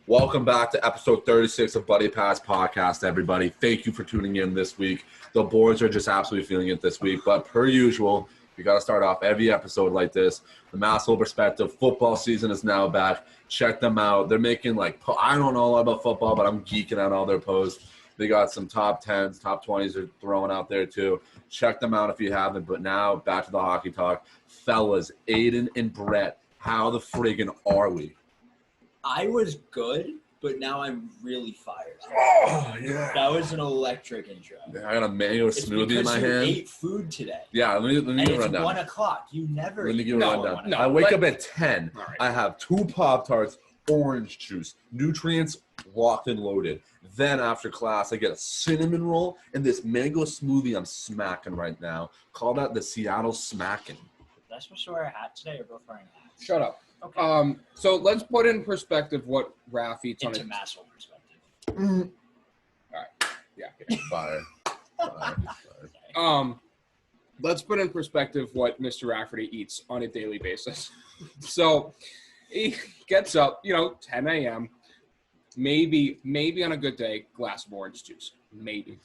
Welcome back to episode 36 of Buddy Pass Podcast, everybody. Thank you for tuning in this week. The boys are just absolutely feeling it this week, but per usual, we got to start off every episode like this. The Masshole Perspective football season is now back. Check them out. They're making I don't know a lot about football, but I'm geeking out all their posts. They got some top 10s, top 20s they're throwing out there too. Check them out if you haven't. But now back to the hockey talk. Fellas, Aiden and Brett, how the friggin' are we? I was good, but now I'm really fired. Oh, yeah. That was an electric intro. I got a mango smoothie in my hand. You ate food today. Yeah, let me and get a it's rundown. 1 o'clock. You never Let me eat get a rundown. No, I wake up at 10. Right. I have 2 Pop-Tarts, orange juice, nutrients locked and loaded. Then after class, I get a cinnamon roll and this mango smoothie I'm smacking right now. Call that the Seattle Smacking. Am I supposed to wear a hat today or both wearing hats? Shut up. Okay. So let's put in perspective what Raff eats Into on a Masshole perspective. All right. Yeah. Fire. Let's put in perspective what Mr. Rafferty eats on a daily basis. So he gets up, 10 a.m., maybe on a good day, glass of orange juice. Maybe.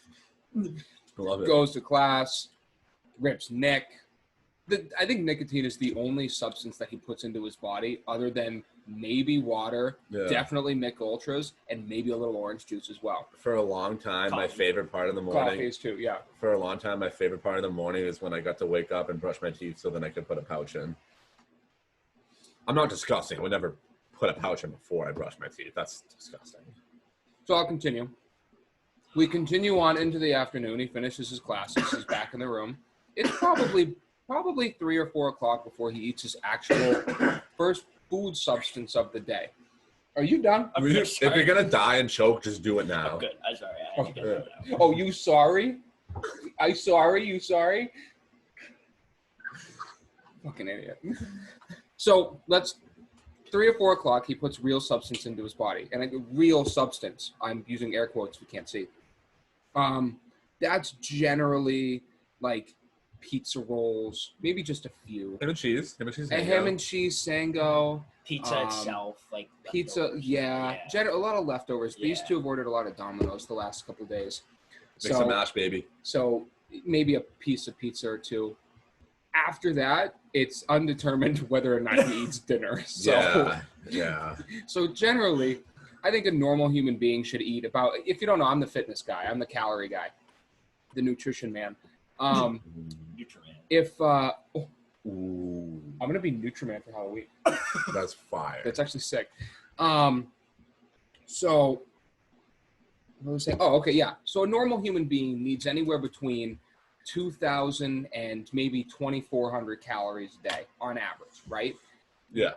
Love it. Goes to class, rips Nick. I think nicotine is the only substance that he puts into his body other than maybe water, definitely Mick Ultras, and maybe a little orange juice as well. For a long time, Coffee. my favorite part of the morning. Coffees too, yeah. For a long time, my favorite part of the morning is when I got to wake up and brush my teeth so then I could put a pouch in. I'm not disgusting. I would never put a pouch in before I brush my teeth. That's disgusting. So I'll continue. We continue on into the afternoon. He finishes his classes. He's back in the room. It's probably 3 or 4 o'clock before he eats his actual first food substance of the day. Are you done? If you're going to die and choke, just do it now. I'm good. I'm sorry. I had to get that out. Oh, you sorry? You sorry? Fucking idiot. So 3 or 4 o'clock, he puts real substance into his body. And real substance, I'm using air quotes, we can't see. That's generally like pizza rolls, maybe just a few. Ham and cheese. Ham and cheese, Sango. Pizza itself, like Pizza, leftovers. yeah. A lot of leftovers. Yeah. These two have ordered a lot of Domino's the last couple of days. Mix and mash, baby. So maybe a piece of pizza or two. After that, it's undetermined whether or not he eats dinner. So, yeah. So generally, I think a normal human being should eat about, if you don't know, I'm the fitness guy. I'm the calorie guy, the nutrition man. Nutriment. Ooh. I'm going to be Nutriman for Halloween. That's fire. That's actually sick. So what was I saying? Oh, okay, yeah. So a normal human being needs anywhere between 2,000 and maybe 2,400 calories a day on average, right? Yeah.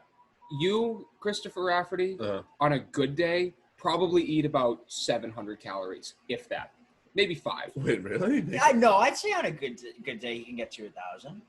You, Christopher Rafferty, on a good day, probably eat about 700 calories, if that. Maybe 5. Wait, really? Yeah, no, I'd say on a good day you can get to 1,000.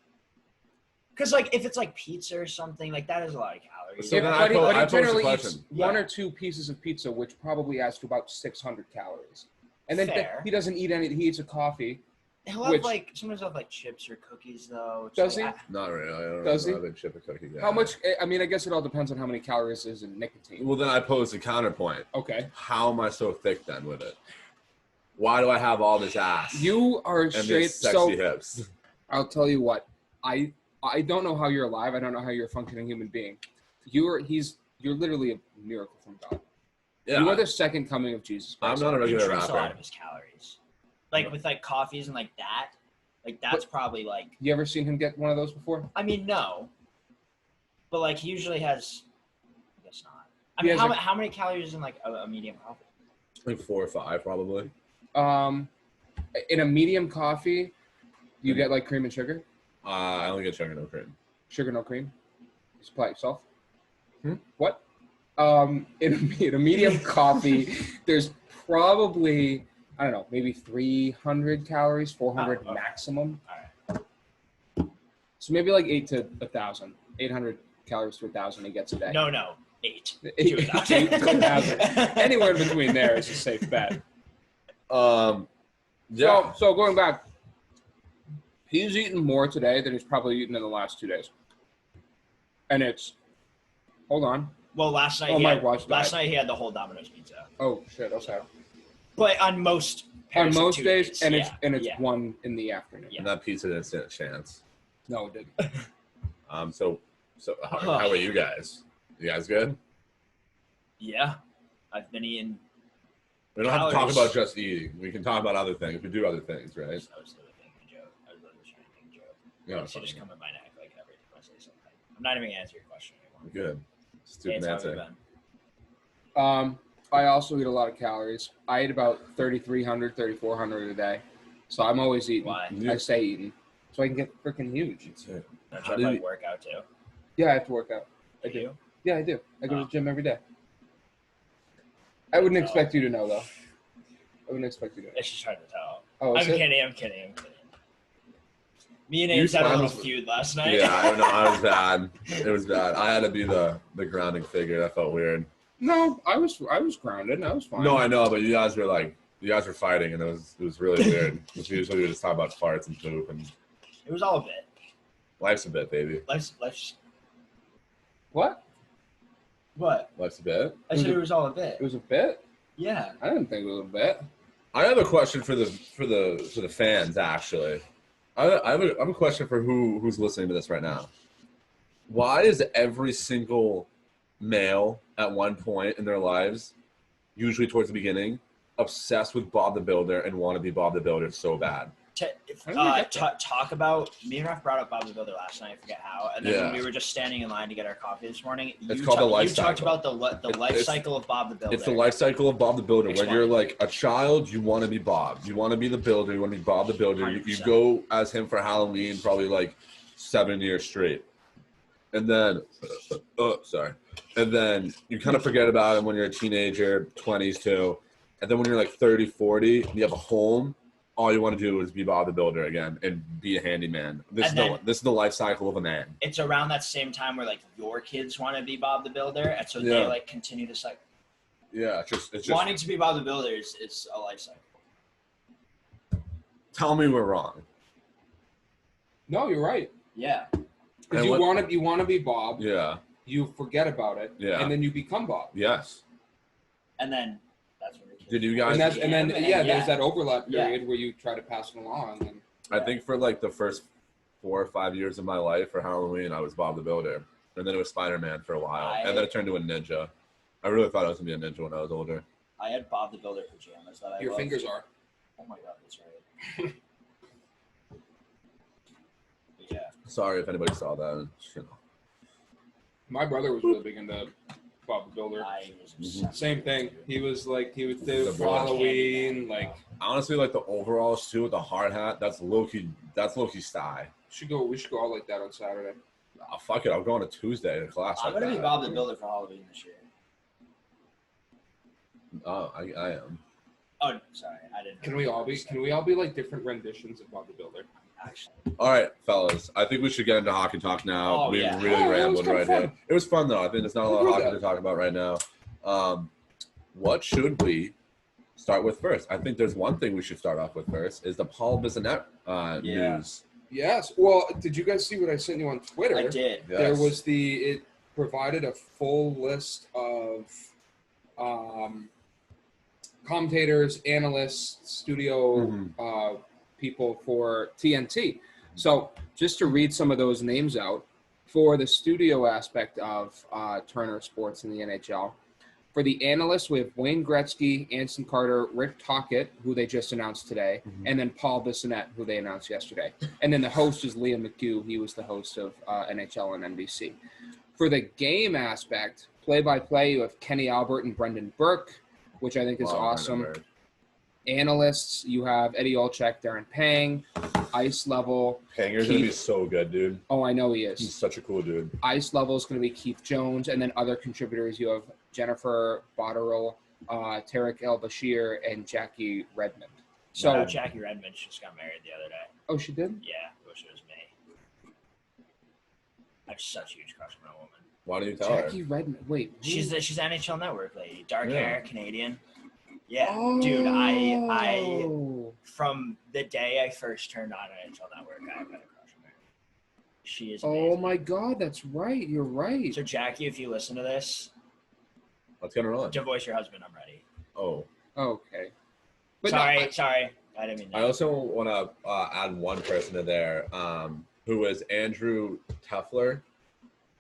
Because if it's pizza or something, that is a lot of calories. So then but he generally eats question. 1 or 2 pieces of pizza, which probably adds to about 600 calories. And then Fair. he doesn't eat any. He eats a coffee. He'll have sometimes he'll have chips or cookies though. Does he? Not really. I don't Does he? know. Chip a cookie guy. How much? I mean, I guess it all depends on how many calories is in nicotine. Well, then I pose the counterpoint. Okay. How am I so thick then with it? Why do I have all this ass? You are and straight. these sexy hips. I'll tell you what. I don't know how you're alive. I don't know how you're a functioning human being. You're literally a miracle from God. Yeah. You are the second coming of Jesus Christ. I'm not a He regular drinks a lot rapper. of his calories. With coffees and that. That's probably You ever seen him get one of those before? I mean, no. But he usually has. I guess not. I He mean, has how many calories in a medium coffee? 4 or 5 probably. In a medium coffee, you get cream and sugar. I only get sugar, no cream. Sugar, no cream. Supply yourself. What? In a medium coffee, there's probably, I don't know, maybe 300 calories, 400 maximum. All right. So maybe 8 to 1,000. 800 calories to 1,000 he gets a day. No, 8. 8 to 1,000. Anywhere in between there is a safe bet. Yeah. So going back, he's eaten more today than he's probably eaten in the last 2 days. And it's Hold on. Well, last night. My watch last died. night he had the whole Domino's pizza. Oh shit. Okay. But on most days, and it's yeah. 1 in the afternoon. Yeah. And that pizza didn't stand a chance. No, it didn't. So how are you guys? You guys good? Yeah, I've been eating. We don't have to talk Calories. about just eating. We can talk about other things. We do other things, right? I was literally thinking a joke. I was literally trying to think a joke. Yeah, So just come in my neck like every time I say something. I'm not even gonna answer your question anymore. good. Stupid Hey, answer. I also eat a lot of calories. I eat about 3,300, 3,400 a day. So I'm always eating. Why? I say eating. So I can get freaking huge. That's it. Don't How you do have you- like workout too? Yeah, I have to work out. I Do do. you? Yeah, I do. I go to Oh. the gym every day. I wouldn't No. expect you to know, though. I wouldn't expect you to know. It's just hard to tell. Oh, I'm is it? kidding. I'm kidding. Me and You Ames had a little smiles- feud last night. Yeah, I know. I was bad. It was bad. I had to be the grounding figure. That felt weird. No, I was grounded. I was fine. No, I know, but you guys were fighting, and it was really weird. Because usually we just talk about farts and poop, and It was all a bit. life's a bit, baby. Life's What? what? Life's a bit. I said it was all a bit. It was a bit? Yeah. I didn't think it was a bit. I have a question for the fans. Actually, I have a question for who's listening to this right now. Why is every single male at one point in their lives, usually towards the beginning, obsessed with Bob the Builder and want to be Bob the Builder so bad? Talk about me and Raff brought up Bob the Builder last night. I forget how. And then when we were just standing in line to get our coffee this morning, It's called the life you talked cycle. about the life cycle of Bob the Builder. It's the life cycle of Bob the Builder. Explain. When you're like a child, you want to be Bob. You want to be the builder. You want to be Bob the Builder. You 100%. go as him for Halloween probably like 7 years straight. And then, and then you kind of forget about him when you're a teenager, 20s too. And then when you're like 30, 40, and you have a home, all you want to do is be Bob the Builder again and be a handyman. This is the life cycle of a man. It's around that same time where like your kids want to be Bob the Builder, and so they like continue to cycle. Yeah, it's just Wanting to be Bob the Builder is a life cycle. Tell me we're wrong. No, you're right. Yeah. Because you want to be Bob. Yeah. You forget about it. Yeah. And then you become Bob. Yes. And then that's when your kids. Did you guys? And then there's that overlap period where you try to pass it along. And I think for like the first 4 or 5 years of my life for Halloween, I was Bob the Builder. And then it was Spider-Man for a while. And then it turned to a ninja. I really thought I was going to be a ninja when I was older. I had Bob the Builder pajamas that I your loved. fingers are. Oh my god, that's right. Yeah. Sorry if anybody saw that. You know. My brother was really big into Bob the Builder. I was obsessed. Same thing. He would do The for Halloween. Like, Honestly, like the overalls too with the hard hat, that's low-key style. we should go out like that on Saturday. Oh, fuck it, I'll go on a Tuesday to class. I'm like gonna be that. Bob the Builder for Halloween this year. Oh, I am. Oh, sorry, I didn't. Can we all be like different renditions of Bob the Builder? Actually, All right, fellas. I think we should get into hockey talk now. Oh, We yeah. really Oh, it was rambled kinda right fun. here. It was fun though. I think there's not a lot of We'll do hockey that. to talk about right now. What should we start with first? I think there's one thing we should start off with first is the Paul Bissonnette news. Yes. Well, did you guys see what I sent you on Twitter? I did. Yes. There was it provided a full list of commentators, analysts, studio Mhm. people for TNT. So just to read some of those names out, for the studio aspect of Turner Sports in the NHL, for the analysts, we have Wayne Gretzky, Anson Carter, Rick Tocchet, who they just announced today, and then Paul Bissonnette, who they announced yesterday. And then the host is Liam McHugh. He was the host of NHL and NBC. For the game aspect, play-by-play, you have Kenny Albert and Brendan Burke, which I think is Wow, awesome. Brendan Burke. Analysts, you have Eddie Olczyk, Darren Pang, Ice Level. Panger's gonna be so good, dude. Oh, I know he He's is. such a cool dude. Ice Level is going to be Keith Jones, and then other contributors, you have Jennifer Botterill, Tarek El-Bashir, and Jackie Redmond. So, Jackie Redmond just got married the other day. oh, she did? Yeah, wish it was me. I have such a huge crush on that woman. Why do you tell Jackie Redmond. Wait. who? She's NHL Network lady, dark Yeah. hair, Canadian. Yeah, Oh. dude, I from the day I first turned on NHL Network, I've had a crush on her. She is Oh amazing. my God, that's right. You're right. So Jackie, if you listen to this, What's going on? divorce your husband. I'm ready. Oh. Okay. But Sorry. I didn't mean that. I also want to add one person in there who is Andrew Teffler.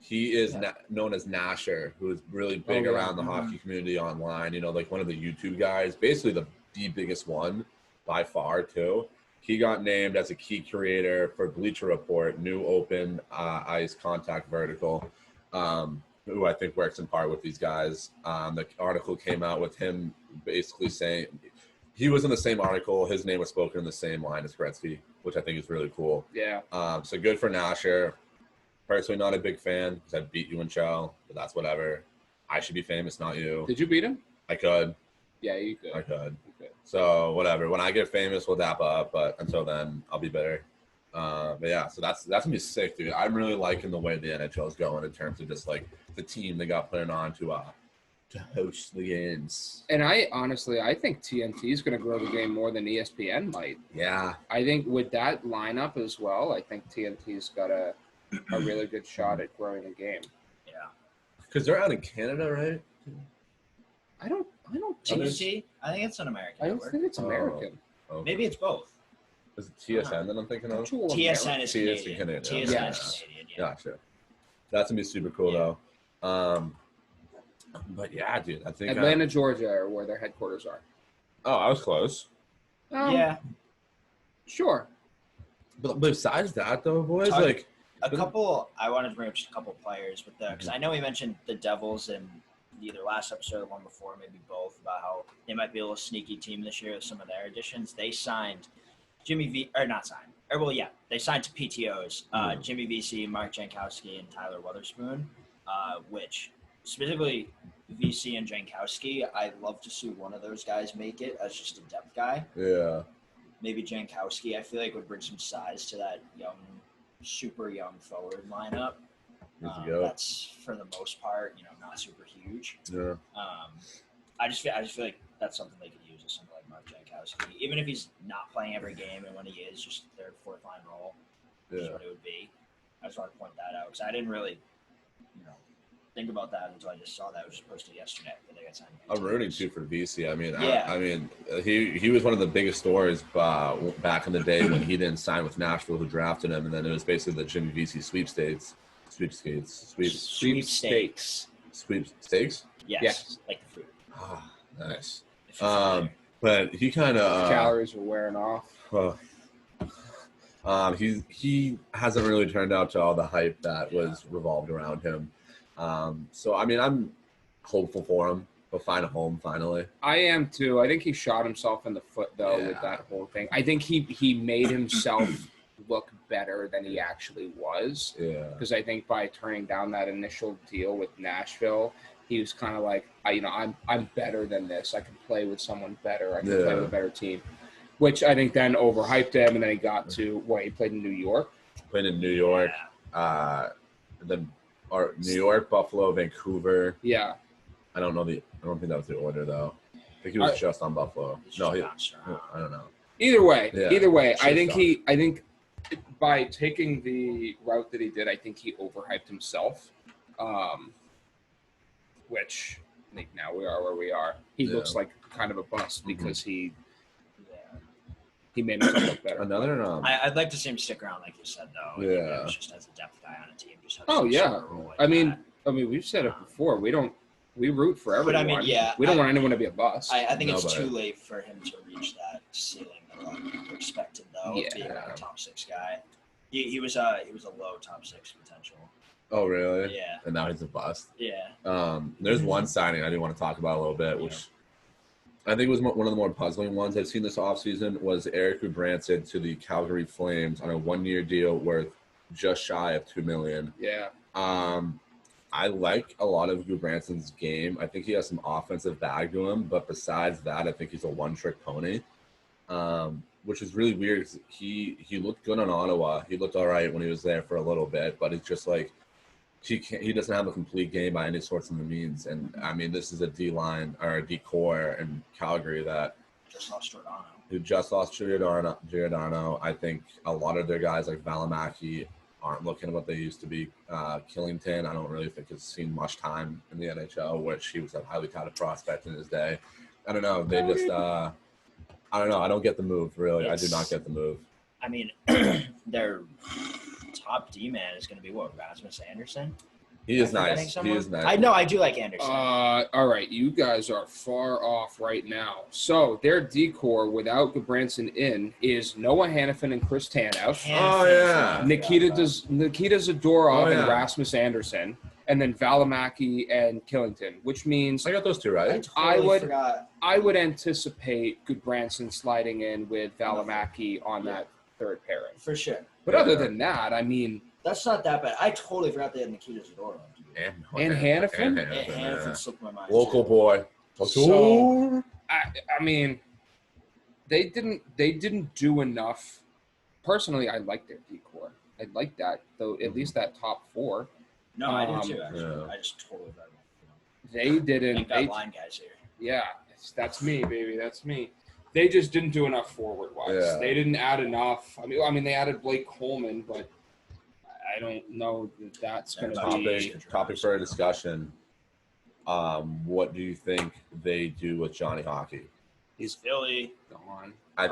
He is known as Nasher, who is really big around the hockey community online. You know, like one of the YouTube guys, basically the biggest one by far, too. He got named as a key creator for Bleacher Report, new open ice contact vertical, who I think works in part with these guys. The article came out with him basically saying he was in the same article. His name was spoken in the same line as Gretzky, which I think is really cool. Yeah. So good for Nasher. Personally, not a big fan because I beat you in Chow, but that's whatever. I should be famous, not you. Did you beat him? I could. Yeah, you could. I could. Okay. So whatever. When I get famous, we'll dap up. But until then, I'll be better. But yeah, so that's gonna be sick, dude. I'm really liking the way the NHL is going in terms of just like the team they got put on to host the games. And I think TNT is going to grow the game more than ESPN might. Yeah. I think with that lineup as well, I think TNT's got a really good shot at growing the game. Yeah. Because they're out in Canada, right? I don't TNT? I think it's an American I don't network. think it's American. Okay. Maybe it's both. Is it TSN that I'm thinking of? TSN is TSN Canadian. Canadian. TSN Yeah. is Canadian. Yeah. Gotcha. That's gonna be super cool though. But yeah, dude, I think Atlanta, Georgia, are where their headquarters are. Oh, I was close. Yeah. Sure. But besides that, though, boys, Sorry. like I wanted to bring up just a couple players with the, because I know we mentioned the Devils in either last episode or the one before, maybe both, about how they might be a little sneaky team this year with some of their additions. They signed they signed to PTOs, Jimmy VC, Mark Jankowski, and Tyler Witherspoon, which specifically VC and Jankowski, I'd love to see one of those guys make it as just a depth guy. yeah, Maybe Jankowski, I feel like would bring some size to that super young forward lineup. That's for the most part, not super huge. yeah, I just feel like that's something they could use with something like Mark Jankowski, even if he's not playing every game, and when he is, just their fourth line role, which is what it would be. I just want to point that out because I didn't really, think about that until I just saw that it was just posted yesterday that they got signed. I'm rooting too for VC. I mean, Yeah. I mean, he was one of the biggest stories back in the day when he didn't sign with Nashville, who drafted him, and then it was basically the Jimmy VC sweepstakes. Sweepstakes. Yes, like the food. Ah, nice. If you're familiar. But he kind of Calories are wearing off. He hasn't really turned out to all the hype that was revolved around him. So I mean, I'm hopeful for him. He'll find a home finally. I am too. I think he shot himself in the foot though with that whole thing. I think he made himself look better than he actually was. Yeah. Because I think by turning down that initial deal with Nashville, he was kind of like, I'm better than this. I can play with someone better. I can play with a better team. Which I think then overhyped him, and then he got to he played in New York. Played in New York, then New York, Buffalo, Vancouver. Yeah. I don't think that was the order though. I think he was just on Buffalo. No, I don't know. Either way, I think I think by taking the route that he did, I think he overhyped himself. Which I think now we are where we are. He looks like kind of a bust because he made himself look better. I'd like to see him stick around, like you said, though. Yeah. Just as a depth guy on a team. Just have I mean, we've said it before. We root for everyone. But I mean, we don't want anyone to be a bust. I think it's too late for him to reach that ceiling that we're expected, though, being like a top 6 guy. He was a low top 6 potential. Oh, really? Yeah. And now he's a bust. Yeah. There's one signing I do want to talk about a little bit, which I think was one of the more puzzling ones I've seen this offseason, was Eric Gudbranson to the Calgary Flames on a 1-year deal worth just shy of $2 million. Yeah. I like a lot of Gudbranson's game. I think he has some offensive bag to him, but besides that, I think he's a one-trick pony, which is really weird because he looked good on Ottawa. He looked all right when he was there for a little bit, but it's just like he doesn't have a complete game by any sorts of means. And I mean, this is a D-line or a D-core in Calgary that just lost Giordano. Giordano. I think a lot of their guys like Valimaki aren't looking at what they used to be. Killington, I don't really think has seen much time in the NHL, which he was a highly touted prospect in his day. I don't know. They just, I don't know. I don't get the move, really. I do not get the move. I mean, their top D-man is going to be what, Rasmus Anderson? He is nice. He is nice. I know. I do like Anderson. All right, you guys are far off right now. So their decor without Goodbranson in is Noah Hannafin and Chris Tanev. Oh yeah. Nikita Zadorov and Rasmus Anderson, and then Valimaki and Killington, which means I got those two right. I forgot. I would anticipate Goodbranson sliding in with Valimaki on that third pairing For sure. But other than that, I mean. That's not that bad. I totally forgot they had Nikita Zadorov. And Hannafin? Hannafin slipped my mind. Local boy. So, I mean, they didn't do enough. Personally, I like their decor. I like that, though. At least that top four. No, I do too. Actually, I just totally forgot. They didn't. They got line guys here. Yeah, that's me, baby. That's me. They just didn't do enough forward-wise. Yeah. They didn't add enough. I mean, they added Blake Coleman, but I don't know that that's going to be topic for a discussion. What do you think they do with Johnny Hockey? He's Philly. Gone. I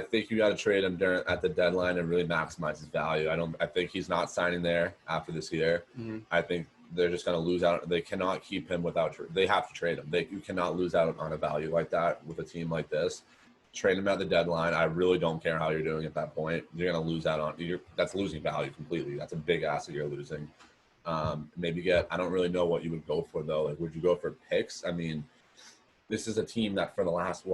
think you got to trade him at the deadline and really maximize his value. I think he's not signing there after this year. Mm-hmm. I think they're just going to lose out. They cannot keep him without. They have to trade him. You cannot lose out on a value like that with a team like this. Trade him at the deadline. I really don't care how you're doing at that point. You're going to lose out on. That's losing value completely. That's a big asset you're losing. Maybe I don't really know what you would go for though. Like, would you go for picks? I mean, this is a team that for the last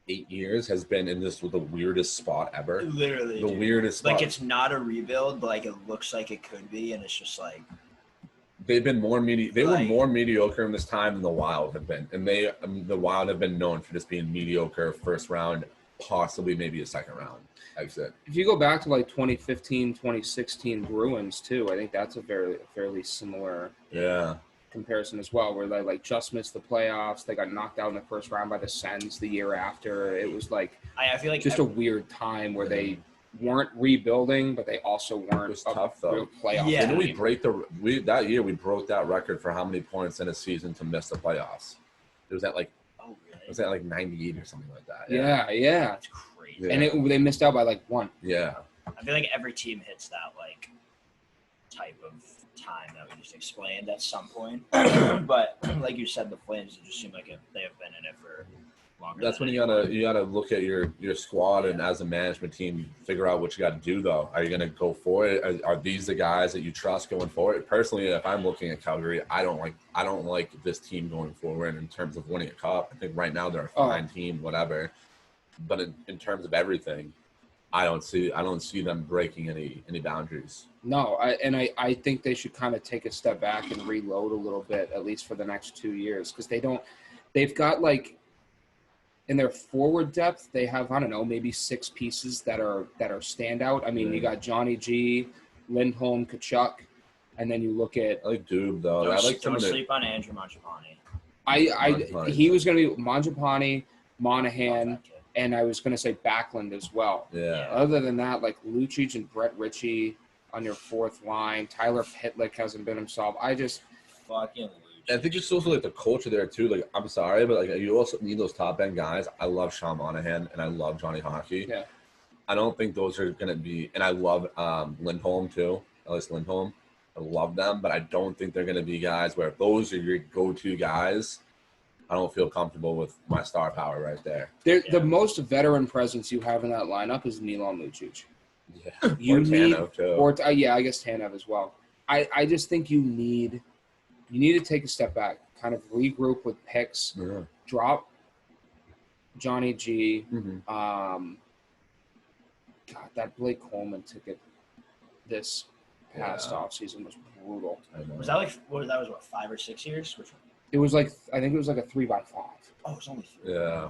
8 years has been in the weirdest spot ever. Literally, the weirdest spot. Like, it's not a rebuild, but like it looks like it could be, and it's just like they've been more They were more mediocre in this time than the Wild have been, and the Wild have been known for just being mediocre first round, possibly maybe a second round exit. If you go back to like 2015, 2016 Bruins too, I think that's a fairly similar comparison as well, where they just missed the playoffs. They got knocked out in the first round by the Sens the year after. It was I feel like just a weird time where they weren't rebuilding, but they also weren't tough though. Playoff. Yeah, didn't we that year we broke that record for how many points in a season to miss the playoffs? It was at it was at 98 or something like that. Yeah. That's crazy. Yeah. And they missed out by 1. Yeah. I feel like every team hits that type of time that we just explained at some point. But like you said, the Flames just seem like they have been in it for longer. That's when you gotta look at your squad and as a management team figure out what you got to do though. Are you gonna go for it? Are these the guys that you trust going forward? Personally, if I'm looking at Calgary, I don't like this team going forward in terms of winning a cup. I think right now they're a fine team, whatever. But in terms of everything, I don't see them breaking any boundaries. No, I think they should kind of take a step back and reload a little bit, at least for the next 2 years, because they've got in their forward depth, they have, I don't know, maybe 6 pieces that are standout. I mean, you got Johnny G, Lindholm, Kachuk, and then you look at. I like Dube though. Don't sleep on Andrew Mangiapane. He was going to be Mangiapane, Monahan, and I was going to say Backlund as well. Yeah. Other than that, Lucic and Brett Ritchie on your fourth line. Tyler Pitlick hasn't been himself. I think it's also the culture there too. I'm sorry, but you also need those top end guys. I love Sean Monahan and I love Johnny Hockey. Yeah. I don't think those are gonna be, and I love Lindholm too. At least Lindholm, I love them, but I don't think they're gonna be guys where if those are your go-to guys, I don't feel comfortable with my star power right there. The most veteran presence you have in that lineup is Milan Lucic. Yeah. Tanev too. I guess Tanev as well. I just think you need to take a step back, kind of regroup with picks, drop Johnny G. Mm-hmm. God, that Blake Coleman ticket this past offseason was brutal. Was that what 5 or 6 years? Which one? It was I think it was a 3x5. Oh, it's only 3. Yeah.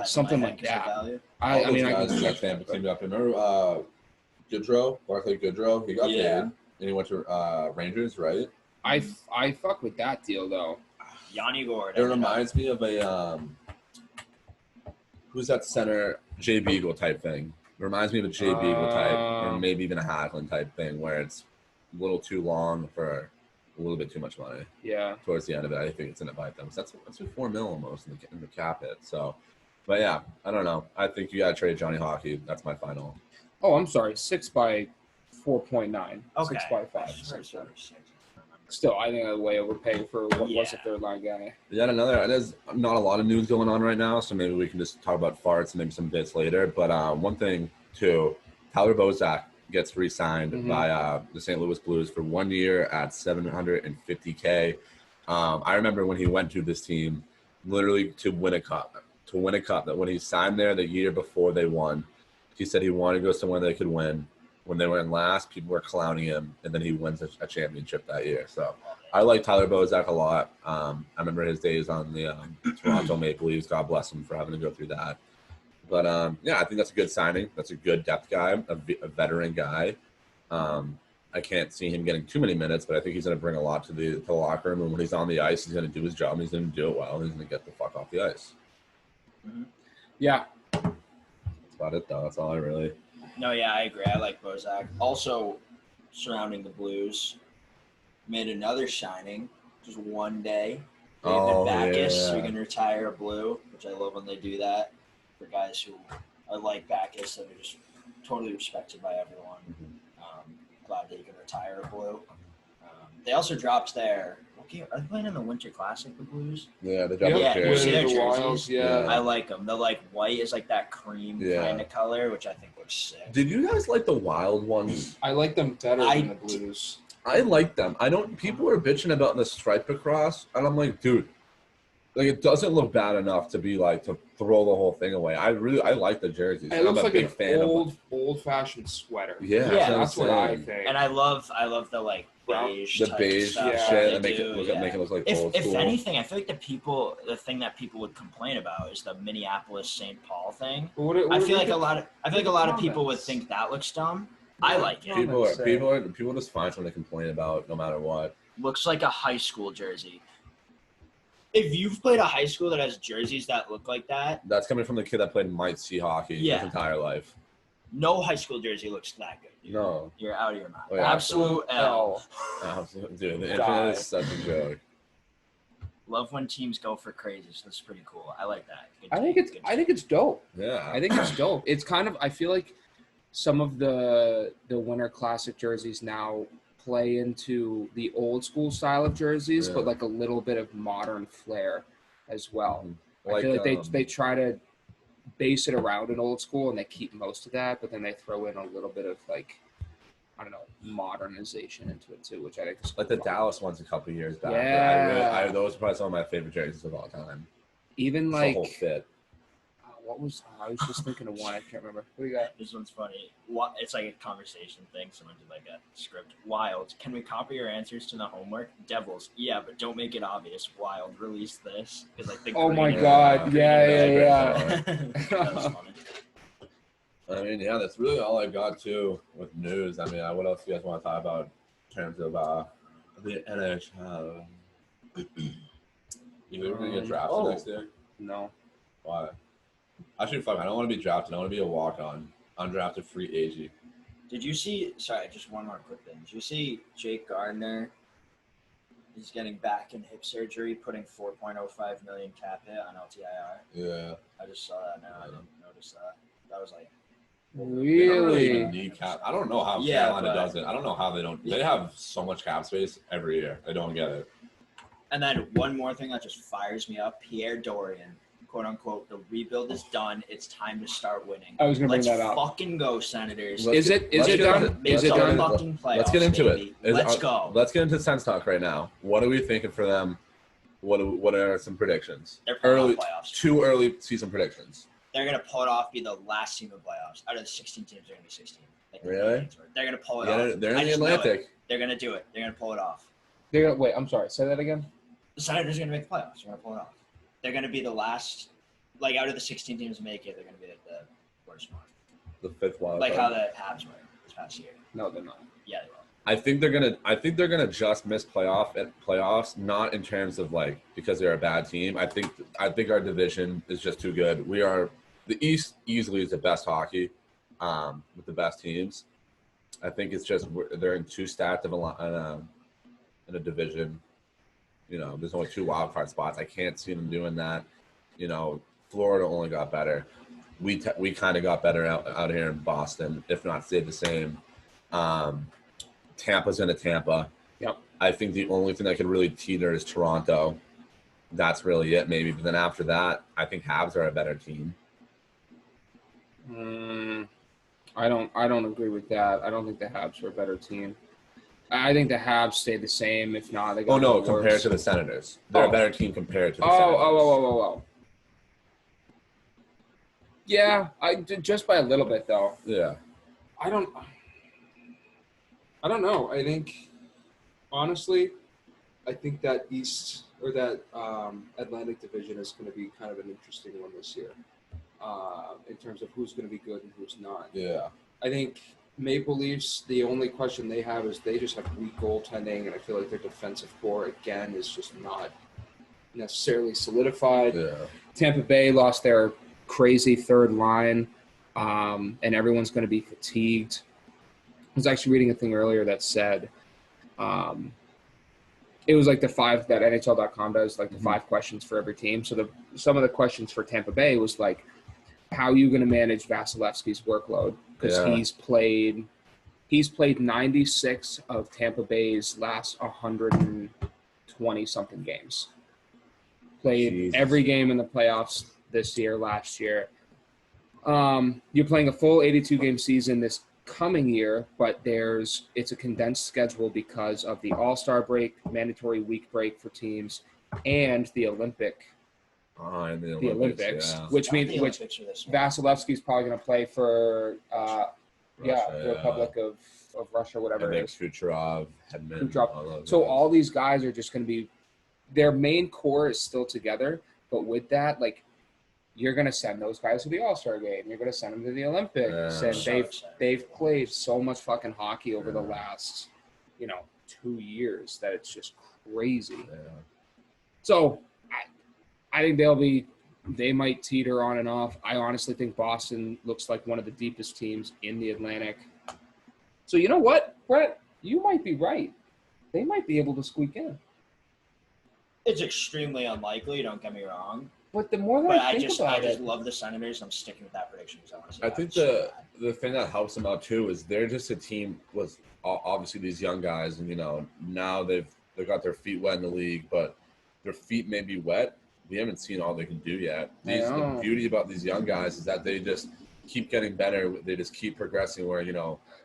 Something like that. I mean, guys in that Tampa teamed up. Remember Goodrow, Barclay Goodrow? He got paid, and he went to Rangers, right? I fuck with that deal though. Yanni Gord. It reminds me of a who's that center Jay Beagle type thing. reminds me of a Jay Beagle type, or maybe even a Hagelin type thing, where it's a little too long for a little bit too much money. Yeah. Towards the end of it, I think it's gonna bite them. That's $4 million almost in the cap hit. So, but yeah, I don't know. I think you gotta trade Johnny Hockey. That's my final. Oh, I'm sorry. 6 by 4.9. Okay. 6 by 5. Six. Still, I think I way overpaid for what was a third line guy. Yet another. There's not a lot of news going on right now, so maybe we can just talk about farts and maybe some bits later. But one thing too, Tyler Bozak gets re-signed by the St. Louis Blues for 1 year at $750K. I remember when he went to this team, literally to win a cup. That when he signed there the year before they won, he said he wanted to go somewhere they could win. When they were in last, people were clowning him, and then he wins a championship that year. So I like Tyler Bozak a lot. I remember his days on the Toronto Maple Leafs. God bless him for having to go through that. But, yeah, I think that's a good signing. That's a good depth guy, a veteran guy. I can't see him getting too many minutes, but I think he's going to bring a lot to the locker room. And when he's on the ice, he's going to do his job. He's going to do it well. He's going to get the fuck off the ice. Yeah. That's about it, though. That's all I really – No, yeah, I agree. I like Bozak. Also, surrounding the Blues, made another signing just one day. David Backes, so you can retire a Blue, which I love when they do that for guys who are like Backes that are just totally respected by everyone. Glad that you can retire a Blue. They also dropped their – are they playing in the Winter Classic, the Blues? Yeah, they dropped Yeah, you see their the jerseys? Wilds, yeah. I like them. The white is like that cream kind of color, which I think looks sick. Did you guys like the Wild ones? I like them better than the Blues. I like them. People are bitching about the stripe across, and I'm like, dude, like it doesn't look bad enough to be like to throw the whole thing away. I like the jerseys. It looks I'm a like big an fan old-fashioned sweater. Yeah, that's what I think. And I love the like beige, the type beige stuff shit they make do, it look like old if school. anything, I feel like the thing that people would complain about is the Minneapolis St. Paul thing. I feel like a lot of people would think that looks dumb. I like it. People just find something to complain about no matter what. Looks like a high school jersey. If you've played a high school that has jerseys that look like that, that's coming from the kid that played Might C hockey his entire life. No high school jersey looks that good. Dude. No, you're out of your mind. Oh, yeah, Absolute L. Absolute, dude. The internet is such a joke. Love when teams go for crazy. So that's pretty cool. I like that. I think it's dope. Yeah, I think it's dope. It's kind of, I feel like some of the Winter Classic jerseys now play into the old school style of jerseys, but like a little bit of modern flair as well. I feel like they try to base it around an old school and they keep most of that, but then they throw in a little bit of like, I don't know, modernization into it too, which I think is like the Dallas ones a couple of years back. Yeah, those are probably some of my favorite jerseys of all time. Even just like the whole fit. I was just thinking of one. I can't remember. What do you got? This one's funny. It's like a conversation thing. Someone did like a script. Wild. Can we copy your answers to the homework? Devils. Yeah, but don't make it obvious. Wild. Release this. Like oh my God. Yeah. That was funny. I mean, yeah, that's really all I got too with news. I mean, what else do you guys want to talk about in terms of the NHL? You ever going to get drafted next year? No. Why? Actually, fuck, I don't want to be drafted. I want to be a walk-on, undrafted free agent. Did you see? Sorry, just one more quick thing. Did you see Jake Gardner? He's getting back and hip surgery, putting $4.05 million cap hit on LTIR. Yeah. I just saw that now. I didn't notice that. That was like. Really? They don't really even need cap. I don't know how Carolina does it. I don't know how they don't. Yeah. They have so much cap space every year. I don't get it. And then one more thing that just fires me up: Pierre Dorian, quote unquote, the rebuild is done. It's time to start winning. I was going to bring that up. Let's fucking go, Senators. Is it done? Is it done? Fucking playoffs, let's get into baby. it. Let's go. Let's get into Sens talk right now. What are we thinking for them? What are some predictions? They're pulling off playoffs. 2 early season predictions. They're going to pull it off, be the last team in playoffs. Out of the 16 teams, they're going to be 16. Really? They're going to pull it off. They're in the Atlantic. They're going to do it. They're going to pull it off. Wait, I'm sorry. Say that again. The Senators are going to make the playoffs. They're going to pull it off. They're going to be the last, like out of the 16 teams to make it, they're going to be the worst one. The 5th wild. Like how the Habs were this past year. No, they're not. Yeah, they will. I think they're gonna just miss playoffs, not in terms of like because they're a bad team. I think our division is just too good. The East easily is the best hockey. with the best teams. I think it's just they're in too stacked of in a division. You know, there's only 2 wild card spots. I can't see them doing that. You know, Florida only got better. We kind of got better out here in Boston, if not stayed the same. Tampa's into Tampa. Yep. I think the only thing that could really teeter is Toronto. That's really it, maybe. But then after that, I think Habs are a better team. I don't agree with that. I don't think the Habs are a better team. I think the Habs stay the same. If not, they got compared to the Senators, they're a better team compared to the Senators. Oh. Yeah, just by a little bit though. Yeah. I don't know. I think honestly, I think that East or that Atlantic division is going to be kind of an interesting one this year, in terms of who's going to be good and who's not. Yeah. I think Maple Leafs, the only question they have is they just have weak goaltending, and I feel like their defensive core, again, is just not necessarily solidified. Yeah. Tampa Bay lost their crazy third line, and everyone's going to be fatigued. I was actually reading a thing earlier that said it was like the 5 that NHL.com does, like the 5 questions for every team. So some of the questions for Tampa Bay was like, how are you going to manage Vasilevsky's workload? Because he's played 96 of Tampa Bay's last 120-something games. Played every game in the playoffs this year, last year. You're playing a full 82-game season this coming year, but it's a condensed schedule because of the All-Star break, mandatory week break for teams, and the Olympics, which means Vasilevsky's probably going to play for the Republic of Russia, whatever it is. Kucherov, Hedman. So all these guys are just going to be – their main core is still together, but with that, like, you're going to send those guys to the All-Star game. You're going to send them to the Olympics. And they've played so much fucking hockey over the last, 2 years that it's just crazy. Yeah. So I think they might teeter on and off. I honestly think Boston looks like one of the deepest teams in the Atlantic. So you know what, Brett? You might be right. They might be able to squeak in. It's extremely unlikely, don't get me wrong. But the more that I just love the Senators. I'm sticking with that prediction because I want to see. I think the thing that helps them out too is they're just a team with obviously these young guys, and now they've got their feet wet in the league, but their feet may be wet. We haven't seen all they can do yet. The beauty about these young guys is that they just keep getting better. They just keep progressing. Where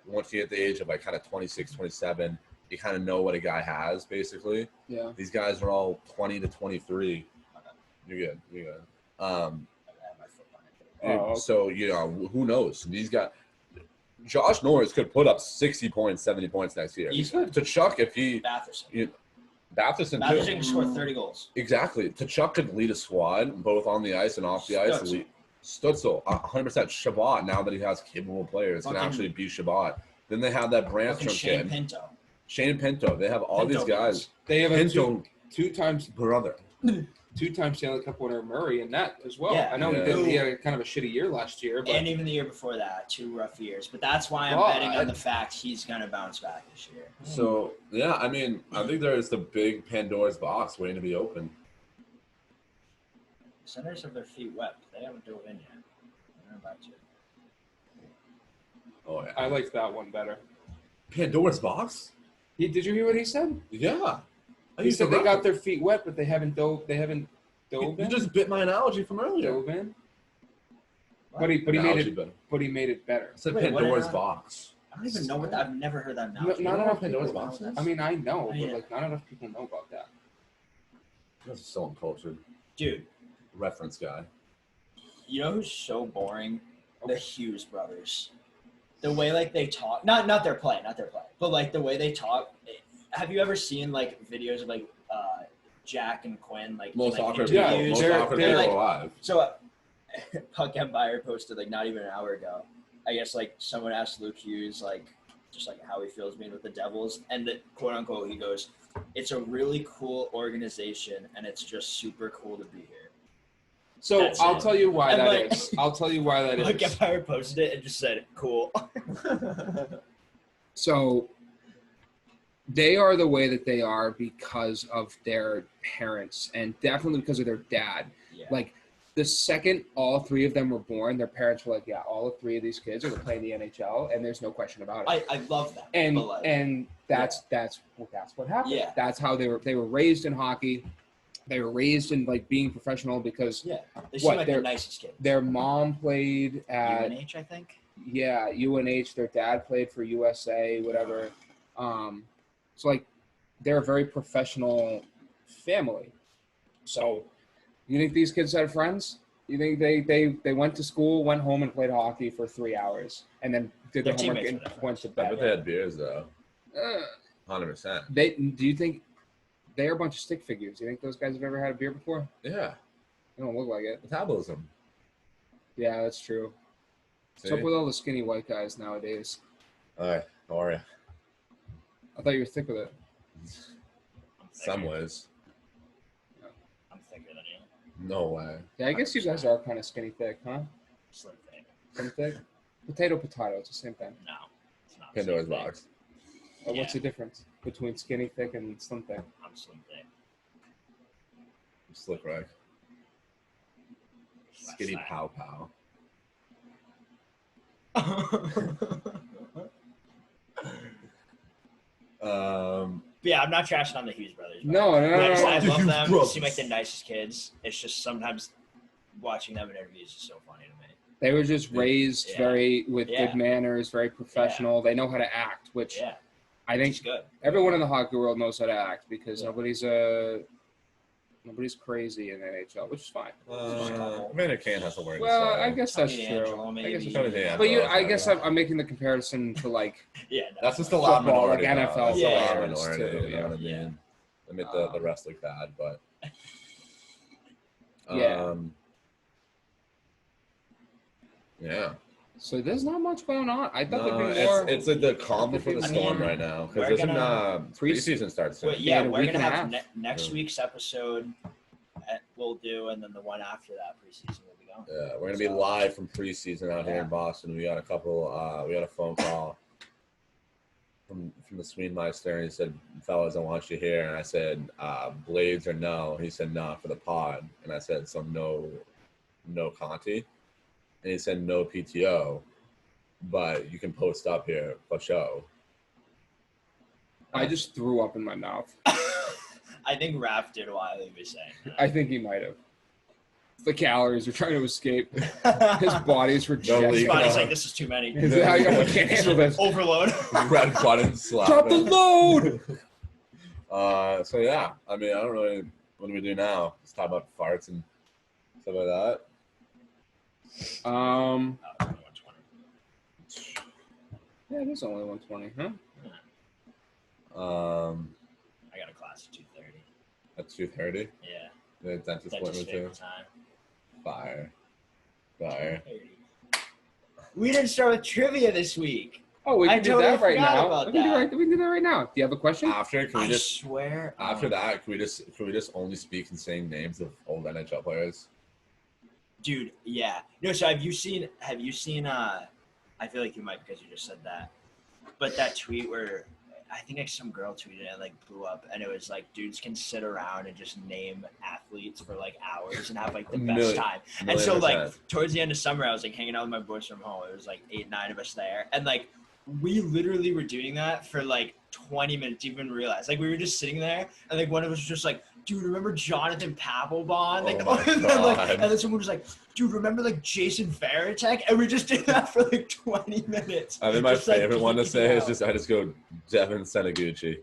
once you hit the age of like kind of 26, 27, you kind of know what a guy has basically. Yeah. These guys are all 20 to 23. You're good. So, who knows? These guys, Josh Norris could put up 60 points, 70 points next year. Tkachuk, if he... Batherson can score 30 goals. Exactly. Tkachuk could lead a squad, both on the ice and off the ice. Stutzel, 100%. Shabbat, now that he has capable players, can actually beat Shabbat. Then they have that Brandstrom kid. Shane Pinto. They have all these guys. They have Pinto, two times brother. 2-time Stanley Cup winner Murray in that as well. Yeah. I know he had kind of a shitty year last year. But... And even the year before that, 2 rough years. But that's why I'm betting on the fact he's going to bounce back this year. So, I think there's the big Pandora's box waiting to be open. The Senators have their feet wet. They haven't dove in yet. They're about to. Oh, yeah. I like that one better. Pandora's box? Did you hear what he said? Yeah. He said they got their feet wet, but they haven't dove in. You just bit my analogy from earlier. Dove in. But he made it better. I said Pandora's box. I don't even know what that. I've never heard that analogy. Not enough Pandora's box. I mean, I know, but not enough people know about that. That's so uncultured. Dude. Reference guy. You know who's so boring? The Hughes brothers. The way they talk, not their play, but the way they talk. Have you ever seen videos of Jack and Quinn most awkward interviews? They're alive. So Puck Empire posted not even an hour ago. I guess someone asked Luke Hughes just how he feels being with the Devils, and the quote unquote he goes, "It's a really cool organization, and it's just super cool to be here." So That's I'll it. tell you why And, that like- is. I'll tell you why that Like is. Empire posted it and just said, "Cool." So they are the way that they are because of their parents and definitely because of their dad. Yeah. Like the second all three of them were born, their parents were like, yeah, all three of these kids are going to play in the NHL, and there's no question about it. I love that. And but like, and that's what happened. Yeah. That's how they were raised in hockey. They were raised in like being professional because yeah, they seem what, like the they're- nicest kids. their mom played at UNH, I think. UNH. Their dad played for USA, whatever. So like they're a very professional family. So you think these kids had friends? You think they went to school, went home, and played hockey for 3 hours, and then did their Their homework teammates and were their went to I bed? bet they had beers though. Uh, 100%. do you think they're a bunch of stick figures? Do you think those guys have ever had a beer before? Yeah. They don't look like it. Metabolism. Yeah, that's true. See? What's up with all the skinny white guys nowadays? All right. How are you? I thought you were thick with it. I'm Some thicker. ways. I'm thicker than you. No way. Yeah, I guess you guys are kind of skinny thick, huh? Slim thick. Slim thick? Potato, it's the same thing. No, it's not. Pandora's slim thick. box. Well, what's Yeah. the difference between skinny thick and slim thick? I'm slim thick. Slick right. Skinny Left pow pow. But yeah, I'm not trashing on the Hughes brothers. but No. I The love Hughes them. They brothers. seem like the nicest kids. It's just sometimes watching them in interviews is so funny to me. They were just raised Yeah. very with Yeah. good manners, very professional. They know how to act, which Yeah, I think it's good. everyone in the hockey world knows how to act because Yeah. nobody's crazy in the NHL, which is fine. Evander Kane has to worry. Well, I guess that's Tony true. Angelo, maybe. I guess it's Tony Angelo. but I guess I'm making the comparison to like Yeah, no, That's just the Football, loud minority. like though. NFL That's the loud players, minority. too, You know what I yeah. mean? I mean the rest look bad, but Yeah. Yeah. so there's not much going on. I thought No, there'd be more. it's like the calm before the I storm mean, right now we're because gonna- preseason starts soon. But Yeah, yeah, a we're week gonna and a have half. next Yeah. week's episode. We'll do, and then the one after that preseason will be going. Yeah, we're gonna be live from preseason out here in Boston. We got a couple. We got a phone call from the Sweenmeister, and he said, "Fellas, I want you here." And I said, "Blades or no?" He said, "No for the pod." And I said, "So no Conti." And he said, "No PTO, but you can post up here for show." I just threw up in my mouth. I think Raff did while he was saying that. I think he might have. The calories are trying to escape. His body's No rejecting. His leak. body's like, this is too many. He's like, I can't handle this. Overload. Red button slap. Drop the load. So yeah, I mean, I don't really. What do we do now? Let's talk about farts and stuff like that. Oh, it's only 120. Yeah, it is only 120, huh? I got a class at 2:30. At 2:30. Yeah. The dentist Dentist appointment too. favorite time. Fire. 2:30. We didn't start with trivia this week. Oh, we I can do totally that right forgot now. about We can that. do that right now. Do you have a question? After, can we I just swear. after that? Can we just only speak and saying names of old NHL players? Dude, yeah. No, so have you seen I feel like you might because you just said that. But that tweet where I think like some girl tweeted it and like blew up and it was like dudes can sit around and just name athletes for like hours and have like the best time. And so like towards the end of summer I was like hanging out with my boys from home. It was like 8-9 of us there. And like we literally were doing that for like 20 minutes, didn't even realize. Like we were just sitting there and like one of us was just like, dude, remember Jonathan Papelbon? Like, Oh my and, then, like, God. and then someone was like, dude, remember like Jason Varitek? And we just did that for like 20 minutes. I think my Just, like, favorite one to geeking say is out. just I just go Devin Seneguchi.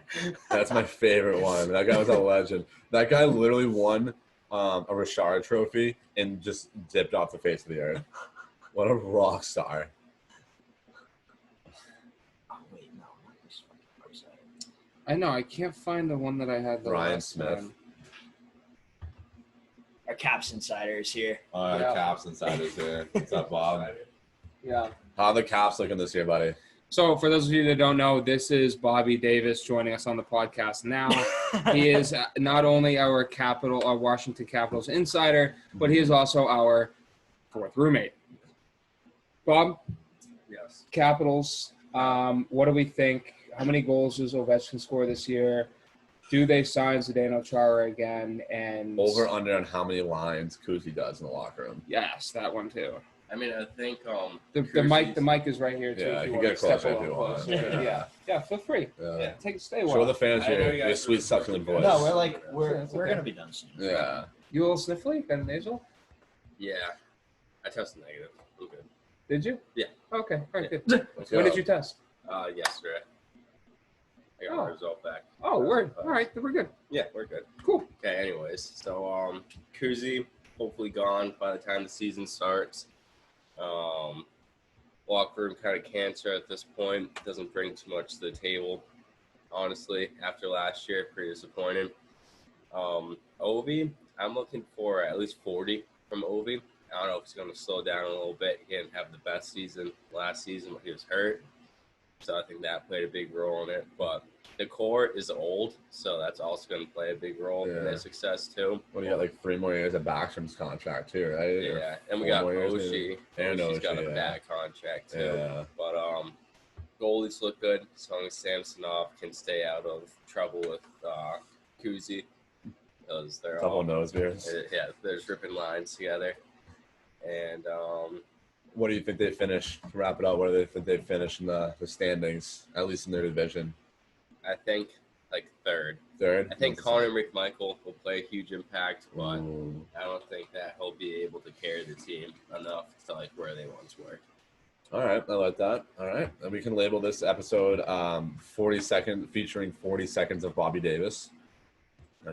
That's my favorite one. That guy was a legend. That guy literally won a Richard Trophy and just dipped off the face of the earth. What a rock star. Oh, wait, no, not this fucking website. I know. I can't find the one that I had the Ryan last Smith. time. Our Caps Insider is here. Yeah. Caps insiders here. What's up, Bob? Yeah. How are the Caps looking this year, buddy? So for those of you that don't know, this is Bobby Davis joining us on the podcast now. He is not only our Washington Capitals insider, but he is also our fourth roommate. Bob? Yes. Capitals, what do we think? How many goals does Ovechkin score this year? Do they sign Zdeno Chara again? And Over under on how many lines Kuzi does in the locker room. yes, that one too. I mean, I think The mic is right here too. Yeah, if you you can want get to step closer a if little you want. closer. Yeah, feel free. Yeah. Stay a while. Show the fans I know your, you your guys sweet are- succulent voice. No, we're It's we're okay. gonna be done soon. Yeah. You a little sniffly? Got a nasal? yeah, I tested negative. I'm good. Did you? Yeah. Okay. All right. Yeah. Good. Let's When go. did you test? Yesterday. I got my result back. Oh, word. All right. Then we're good. Yeah, we're good. Cool. Okay, anyways, so Kuzi hopefully gone by the time the season starts. Locker room kind of cancer at this point. Doesn't bring too much to the table, honestly. After last year, pretty disappointing. Ovi, I'm looking for at least 40 from Ovi. I don't know if he's going to slow down a little bit. He didn't have the best season last season when he was hurt. So I think that played a big role in it. But the core is old, so that's also going to play a big role in their success too. Well, you got like 3 more years of Backstrom's contract too, right? Yeah, and we 4 got more years, Oshie. maybe. And Oshi's got Oshie, a yeah. bad contract too. Yeah. But goalies look good as long as Samsonov can stay out of trouble with Kuzi, because they're Couple all nose beers. yeah, they're ripping lines together. And What do you think they finish? To wrap it up, what do they think they finish in the standings, at least in their division? I think like third. Third? I think Connor McMichael will play a huge impact, but Ooh. I don't think that he'll be able to carry the team enough to like where they once were. All right, I like that. All right, and we can label this episode 40 second featuring 40 seconds of Bobby Davis.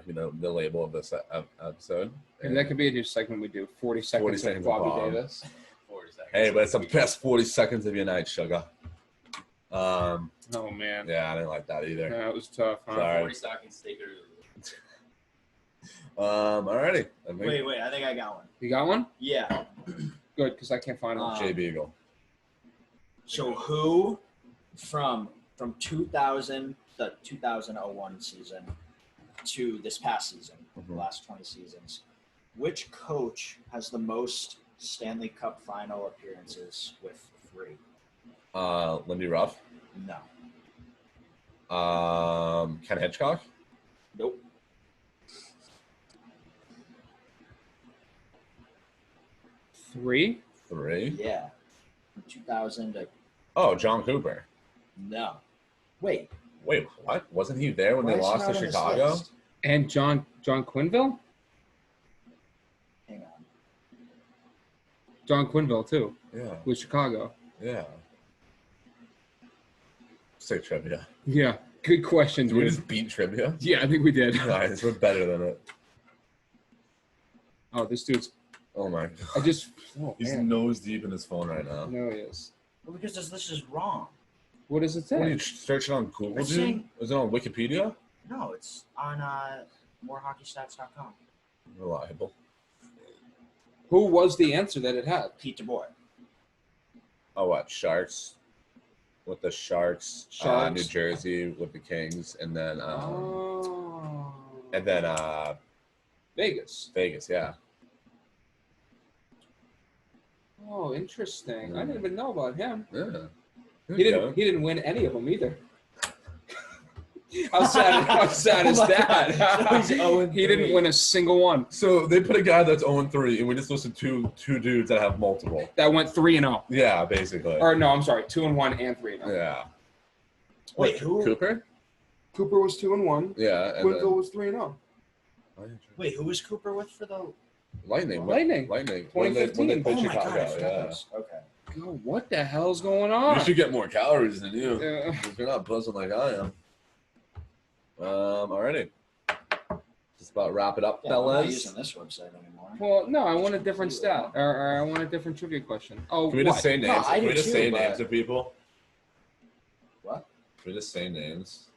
You know the label of this episode. And that could be a new segment we do. 40 seconds, 40 seconds of of Bobby Bob. Davis. 40 seconds. Hey, but it's the best 40 seconds of your night, sugar. Oh, man. Yeah, I didn't like that either. That was tough, huh? Sorry. 40 seconds, take it. Alrighty. I think Wait, I think I got one. You got one? Yeah. Good, because I can't find one. Jay Beagle. So who from 2000 the 2001 season to this past season, the last 20 seasons, which coach has the most Stanley Cup final appearances with 3? Lindy Ruff. No. Ken Hitchcock. Nope. Three? 3. Yeah. From 2000 to Oh, John Cooper. no. Wait. Wait, what? Wasn't he there when why they is he lost not to on this Chicago? list? And John Quinville? Hang on. John Quinville, too, Yeah, with Chicago. yeah. Sick trivia. Yeah, good question, Did we dude. just beat trivia? Yeah, I think we did. Nice, we're better than it. Oh, this dude's. Oh my god. Oh, He's man. nose deep in his phone right now. No, he is. Well, because this is wrong. What does it What are say? you searching on Google, It's dude? saying- Is it on Wikipedia? No, it's on morehockeystats.com. Reliable. Who was the answer that it had? Pete DeBoer. Oh, what? Sharks? With the Sharks, Sharks. New Jersey with the Kings, and then Oh. Vegas. Vegas, yeah. Oh, interesting. I didn't even know about him. Yeah. He didn't win any of them either. How sad is Oh my that? God. So he's 0-3. He didn't win a single one. So they put a guy that's 0-3, and we just listed two dudes that have multiple. That went 3-0. Yeah, basically. Or no, I'm sorry, 2-1 and 3-0. Yeah. Wait, who? Cooper? Cooper was 2-1. Yeah. And Quinville was 3-0. Wait, who was Cooper with for the? Lightning. Lightning. When they 2015. played Oh my Chicago, god! I forgot yeah. this. Okay. Oh, what the hell's going on? You should get more calories than you. Yeah. If you're not buzzing like I am. Alrighty. Just about wrap it up, Yeah, I'm not fellas. using this website anymore. Well, no, I want a different stat, or I want a different trivia question. Oh, Can we what? just say names? No, I Can we do just too, say but- names of people? What? Can we just say names?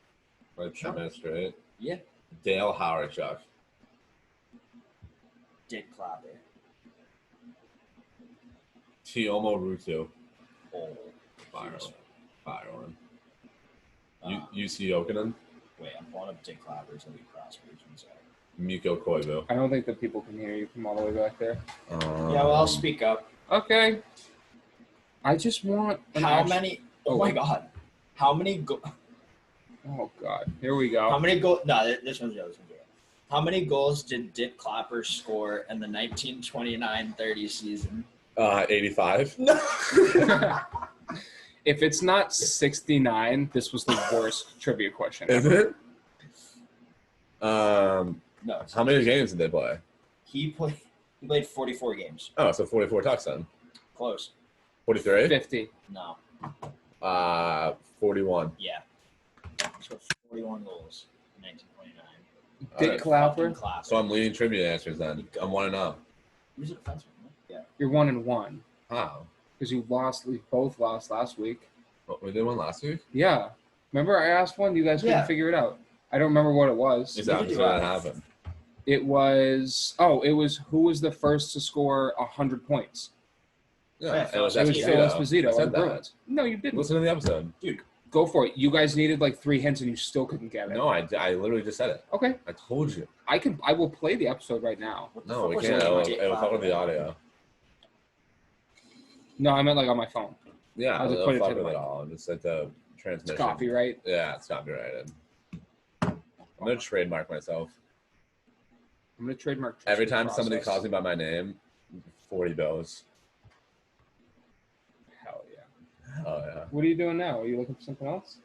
Like 10 Sure. minutes straight. Yeah. Dale Howardchuk. Dick Clapper. Tiomo Rutu. Oh. Viral. Fire on. Um, UC Okinawan, Wait, I'm pulling up Dick Clapper's Elite Prospects. One second. Miko Koivu. I don't think that people can hear you from all the way back there. Yeah, well, I'll speak up. Okay. I just want How many? Oh my God. How many? Oh God. Here we go. How many goals? No, this one's the other one. How many goals did Dick Clapper score in the 1929-30 season? 85. No. If it's not 69, this was the worst trivia question Is ever. it? No. It's How many games did they play? He played 44 games. Oh, so 44 touchdowns. Close. 43? 50. No. 41. Yeah. He scored 41 goals in 1929. Dick Alright. Clapper. Fucking Clapper. So I'm leading trivia answers then. I'm 1-0. He was a defenseman. Yeah. You're 1-1 Wow. because you lost. We both lost last week. Oh, we did one last week? Yeah. Remember I asked one. You guys couldn't Yeah. figure it out. I don't remember what it was. Exactly. do So that that. happened. It was who was the first to score 100 points? Yeah, It was It was Phil I Esposito on said the that. Bruins. No, you didn't. Listen to the episode. Go for it. You guys needed like 3 hints and you still couldn't get it. No, I literally just said it. Okay. I told you. I will play the episode right now. What the No, fuck we was can't. the name of Dick It'll fuck with the Clapper? audio. No, I meant like on my phone. Yeah, I'll just it'll put it fuck to the with it mic. all. It's like the It's transmission. copyright. Yeah, it's copyrighted. I'm going to trademark myself. I'm gonna trademark. Every trust time the somebody process. calls me by my name, 40 bills. Hell yeah. Oh, yeah. What are you doing now? Are you looking for something else?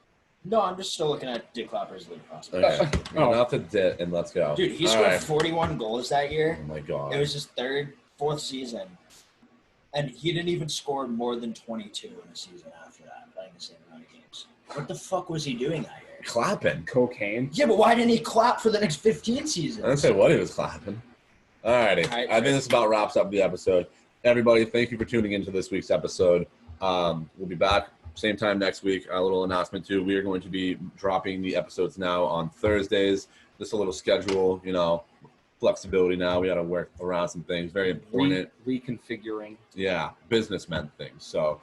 No, I'm just still looking at Dick Clapper's Elite Prospects. Okay. Oh. Enough to dit and let's go. Dude, he All scored right. 41 goals that year. Oh, my God. It was his fourth season. And he didn't even score more than 22 in a season after that, playing the same amount of games. What the fuck was he doing that year? Clapping. Cocaine. Yeah, but why didn't he clap for the next 15 seasons? I didn't say what he was clapping. All righty. All right. I think this about wraps up the episode. Everybody, thank you for tuning into this week's episode. We'll be back same time next week. A little announcement, too. We are going to be dropping the episodes now on Thursdays. Just a little schedule, flexibility now. We got to work around some things. Very important. Reconfiguring. Yeah, businessmen things. So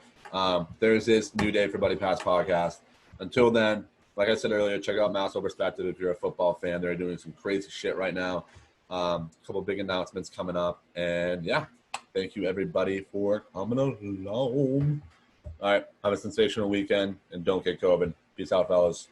Thursdays, new day for Buddy Pass Podcast. Until then, like I said earlier, check out Massimo Perspective if you're a football fan. They're doing some crazy shit right now. A couple big announcements coming up. And, yeah, thank you, everybody, for coming along. All right, have a sensational weekend, and don't get COVID. Peace out, fellas.